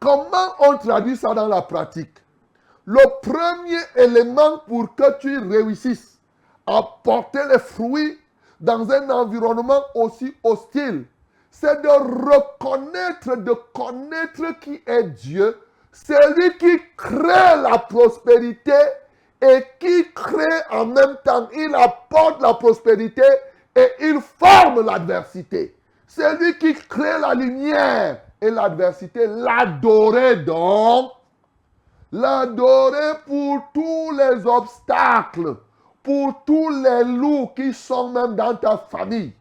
comment on traduit ça dans la pratique? Le premier élément pour que tu réussisses à porter les fruits dans un environnement aussi hostile, c'est de reconnaître, de connaître qui est Dieu, celui qui crée la prospérité et qui crée en même temps, il apporte la prospérité et il forme l'adversité. Celui qui crée la lumière et l'adversité, l'adorer donc, l'adorer pour tous les obstacles, pour tous les loups qui sont même dans ta famille.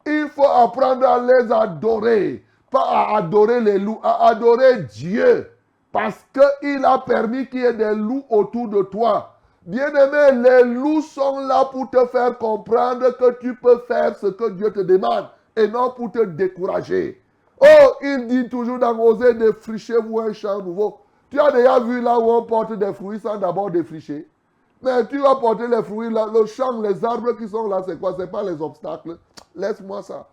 Il faut apprendre à les adorer, pas à adorer les loups, à adorer Dieu, parce qu'il a permis qu'il y ait des loups autour de toi. Bien-aimé, les loups sont là pour te faire comprendre que tu peux faire ce que Dieu te demande et non pour te décourager. Oh, il dit toujours dans Osée, défrichez-vous un champ nouveau. Tu as déjà vu là où on porte des fruits sans d'abord défricher? Mais tu vas porter les fruits là, le champ, les arbres qui sont là, c'est quoi? Ce n'est pas les obstacles. Laisse-moi ça.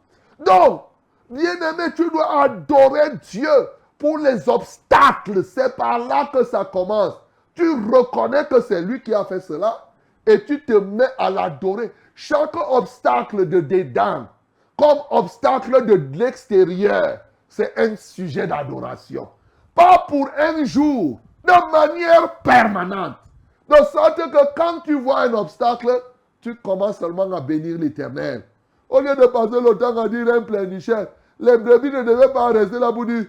Donc, bien-aimé, tu dois adorer Dieu pour les obstacles. C'est par là que ça commence. Tu reconnais que c'est lui qui a fait cela et tu te mets à l'adorer. Chaque obstacle de dedans, comme obstacle de l'extérieur, c'est un sujet d'adoration. Pas pour un jour, de manière permanente. De sorte que quand tu vois un obstacle, tu commences seulement à bénir l'Éternel. Au lieu de passer le temps à dire un pleurnicheur, les brebis ne devaient pas rester là pour dire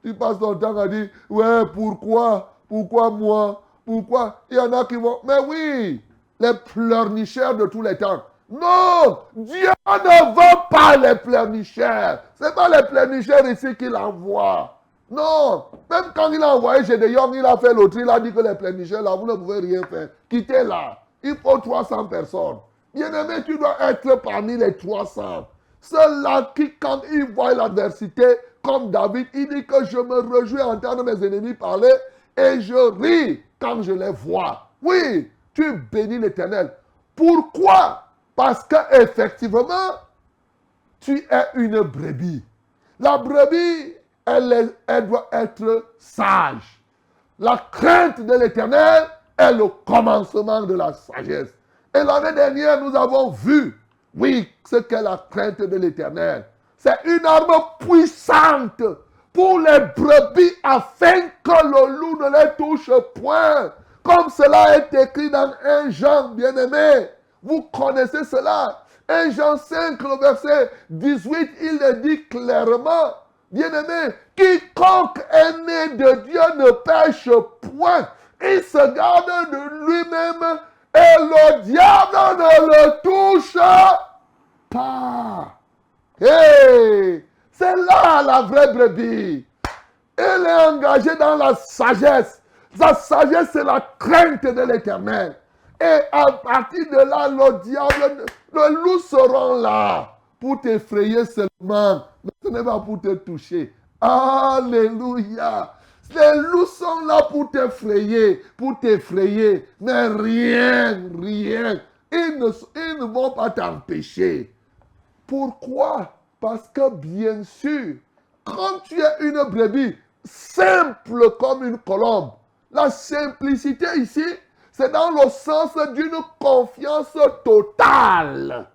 tu passes ton temps à dire ouais, pourquoi moi, pourquoi? Il y en a qui vont, mais oui, les pleurnicheurs de tous les temps. Non, Dieu ne veut pas les pleurnicheurs. Ce n'est pas les pleurnicheurs ici qu'il envoie. Non, même quand il a envoyé Gédéon, il a fait l'autre, il a dit que les pleurnicheurs là, vous ne pouvez rien faire. Quittez là. Il faut 300 personnes. Bien-aimé, tu dois être parmi les 300. Ceux-là qui, quand ils voient l'adversité, comme David, il dit que je me réjouis à entendre mes ennemis parler et je ris quand je les vois. Oui, tu bénis l'Éternel. Pourquoi? Parce qu'effectivement, tu es une brebis. La brebis, elle doit être sage. La crainte de l'Éternel est le commencement de la sagesse. Et l'année dernière, nous avons vu, oui, ce qu'est la crainte de l'Éternel. C'est une arme puissante pour les brebis afin que le loup ne les touche point. Comme cela est écrit dans 1 Jean, bien-aimé. Vous connaissez cela. 1 Jean 5, le verset 18, il le dit clairement. Bien-aimé, quiconque est né de Dieu ne pêche point. Il se garde de lui-même et le diable ne le touche pas. Hey, c'est là la vraie brebis. Elle est engagée dans la sagesse. Sa sagesse, c'est la crainte de l'Éternel. Et à partir de là, le diable, le loup seront là pour t'effrayer seulement. Mais ce n'est pas pour te toucher. Alléluia. Les loups sont là pour t'effrayer, mais rien. Ils ne vont pas t'empêcher. Pourquoi? Parce que bien sûr, quand tu es une brebis simple comme une colombe, la simplicité ici, c'est dans le sens d'une confiance totale.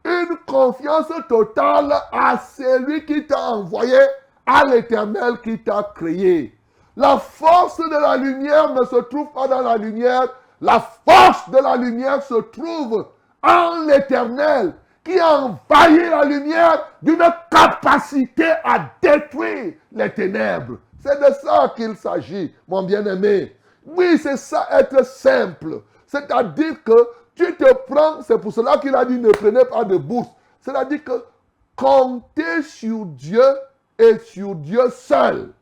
Une confiance totale à celui qui t'a envoyé, à l'Éternel qui t'a créé. La force de la lumière ne se trouve pas dans la lumière. La force de la lumière se trouve en l'Éternel qui envahit la lumière d'une capacité à détruire les ténèbres. C'est de ça qu'il s'agit, mon bien-aimé. Oui, c'est ça, être simple. C'est-à-dire que tu te prends, c'est pour cela qu'il a dit ne prenez pas de bourse. C'est-à-dire que comptez sur Dieu et sur Dieu seul.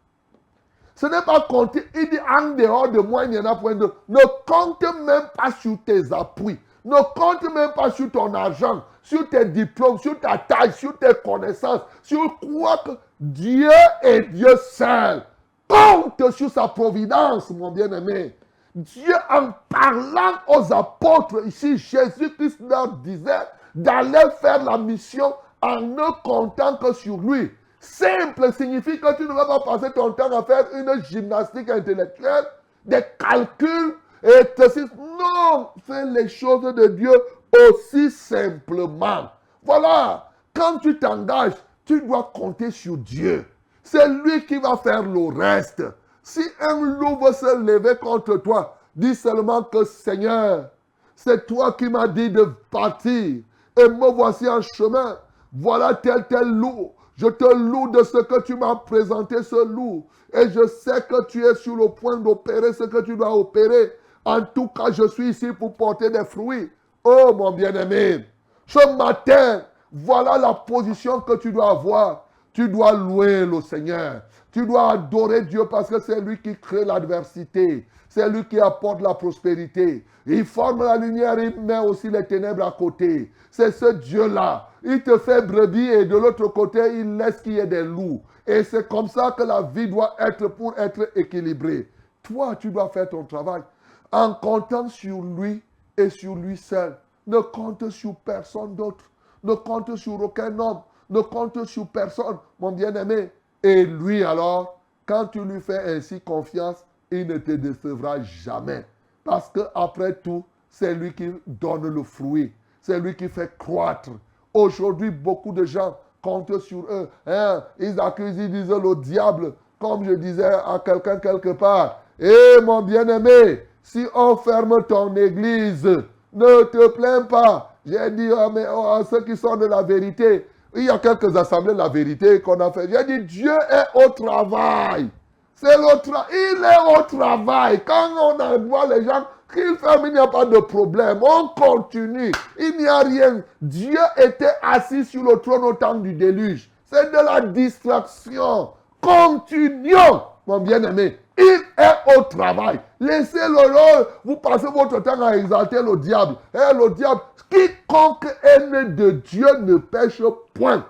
Ce n'est pas compter, il dit en dehors de moi, il n'y en a point de. Ne compte même pas sur tes appuis. Ne compte même pas sur ton argent, sur tes diplômes, sur ta taille, sur tes connaissances, sur quoi que Dieu est Dieu seul. Compte sur sa providence, mon bien-aimé. Dieu, en parlant aux apôtres, ici, Jésus-Christ leur disait d'aller faire la mission en ne comptant que sur lui. Simple signifie que tu ne vas pas passer ton temps à faire une gymnastique intellectuelle, des calculs, exercices. Non, fais les choses de Dieu aussi simplement. Voilà, quand tu t'engages, tu dois compter sur Dieu. C'est lui qui va faire le reste. Si un loup veut se lever contre toi, dis seulement que Seigneur, c'est toi qui m'as dit de partir et me voici en chemin. Voilà tel loup. Je te loue de ce que tu m'as présenté, ce loup. Et je sais que tu es sur le point d'opérer ce que tu dois opérer. En tout cas, je suis ici pour porter des fruits. Oh, mon bien-aimé, ce matin, voilà la position que tu dois avoir. Tu dois louer le Seigneur. Tu dois adorer Dieu parce que c'est lui qui crée l'adversité. C'est lui qui apporte la prospérité. Il forme la lumière, il met aussi les ténèbres à côté. C'est ce Dieu-là. Il te fait brebis et de l'autre côté, il laisse qu'il y ait des loups. Et c'est comme ça que la vie doit être pour être équilibrée. Toi, tu dois faire ton travail en comptant sur lui et sur lui seul. Ne compte sur personne d'autre. Ne compte sur aucun homme. Ne compte sur personne, mon bien-aimé. Et lui alors, quand tu lui fais ainsi confiance, il ne te décevra jamais. Parce qu'après tout, c'est lui qui donne le fruit. C'est lui qui fait croître. Aujourd'hui, beaucoup de gens comptent sur eux. Hein? Ils accusent, ils disent le diable. Comme je disais à quelqu'un quelque part. Eh mon bien-aimé, si on ferme ton église, ne te plains pas. J'ai dit à ceux qui sont de la vérité, il y a quelques assemblées de la vérité qu'on a fait. J'ai dit, Dieu est au travail. C'est il est au travail. Quand on envoie les gens qu'ils ferment, il n'y a pas de problème. On continue. Il n'y a rien. Dieu était assis sur le trône au temps du déluge. C'est de la distraction. Continuons, mon bien-aimé. Il est au travail. Laissez-le là. Vous passez votre temps à exalter le diable. Et le diable, quiconque est né de Dieu ne pêche point.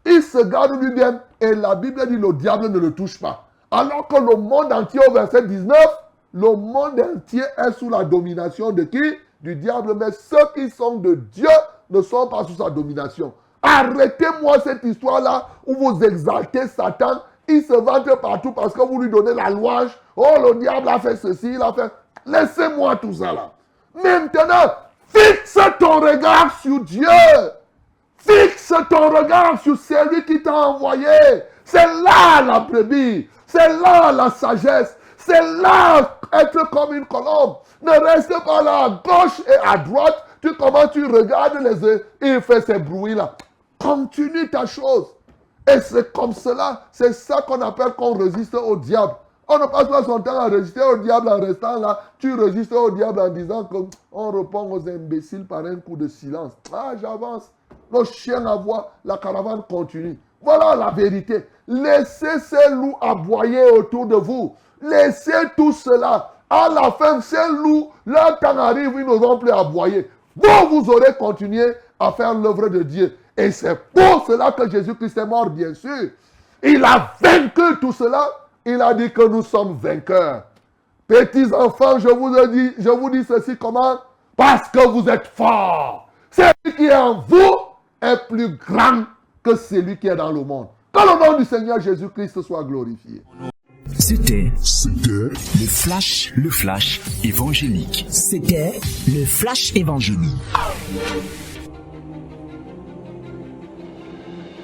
Il se garde lui-même et la Bible dit le diable ne le touche pas. Alors que le monde entier, au verset 19, le monde entier est sous la domination de qui? Du diable. Mais ceux qui sont de Dieu ne sont pas sous sa domination. Arrêtez-moi cette histoire-là où vous exaltez Satan. Il se vante partout parce que vous lui donnez la louange. Oh, le diable a fait ceci, il a fait... Laissez-moi tout ça là. Maintenant, fixe ton regard sur Dieu. Fixe ton regard sur celui qui t'a envoyé. C'est là la brebis. C'est là la sagesse. C'est là être comme une colombe. Ne reste pas là à gauche et à droite. Tu regardes les yeux. Il fait ces bruits-là. Continue ta chose. Et c'est comme cela. C'est ça qu'on appelle qu'on résiste au diable. On ne passe pas son temps à résister au diable en restant là. Tu résistes au diable en disant qu'on répond aux imbéciles par un coup de silence. Ah, j'avance. Le chien aboie, la caravane continue. Voilà la vérité. Laissez ces loups aboyer autour de vous. Laissez tout cela. À la fin, ces loups, leur temps arrive, ils n'auront plus aboyer. Vous aurez continué à faire l'œuvre de Dieu. Et c'est pour cela que Jésus-Christ est mort, bien sûr. Il a vaincu tout cela. Il a dit que nous sommes vainqueurs. Petits enfants, je vous dis ceci comment? Parce que vous êtes forts. Celui qui est en vous est plus grand que celui qui est dans le monde. Que le nom du Seigneur Jésus-Christ soit glorifié. C'était le flash évangélique. C'était le flash évangélique.